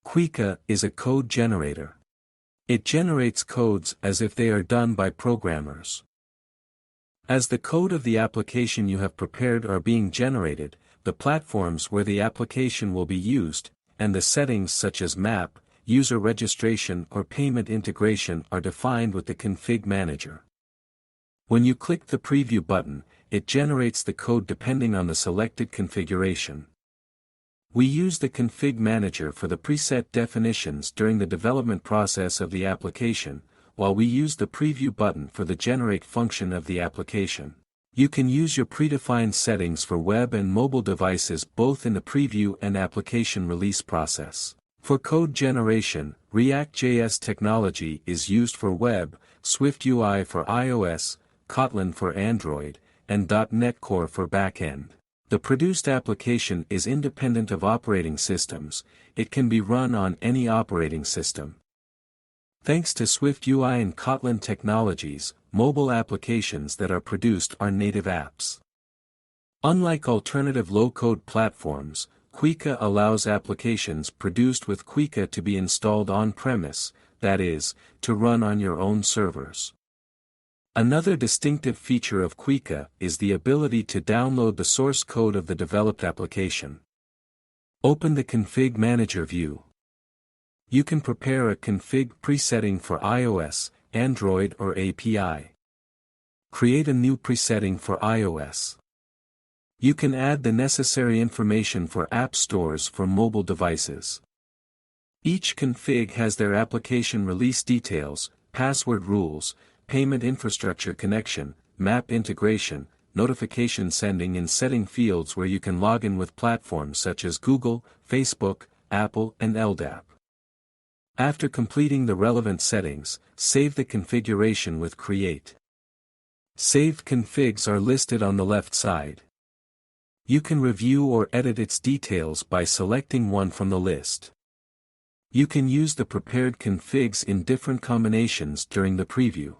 Kuika is a code generator. It generates codes as if they are done by programmers. As the code of the application you have prepared are being generated, the platforms where the application will be used, and the settings such as map, user registration or payment integration are defined with the config manager. When you click the preview button, it generates the code depending on the selected configuration. We use the config manager for the preset definitions during the development process of the application, while we use the preview button for the generate function of the application. You can use your predefined settings for web and mobile devices both in the preview and application release process. For code generation, React.js technology is used for web, Swift UI for iOS, Kotlin for Android, and .NET Core for backend. The produced application is independent of operating systems, it can be run on any operating system. Thanks to Swift UI and Kotlin technologies, mobile applications that are produced are native apps. Unlike alternative low-code platforms, Kuika allows applications produced with Kuika to be installed on-premise, that is, to run on your own servers. Another distinctive feature of Kuika is the ability to download the source code of the developed application. Open the Config Manager view. You can prepare a config presetting for iOS, Android or API. Create a new presetting for iOS. You can add the necessary information for app stores for mobile devices. Each config has their application release details, password rules, payment infrastructure connection, map integration, notification sending and setting fields where you can log in with platforms such as Google, Facebook, Apple and LDAP. After completing the relevant settings, save the configuration with Create. Saved configs are listed on the left side. You can review or edit its details by selecting one from the list. You can use the prepared configs in different combinations during the preview.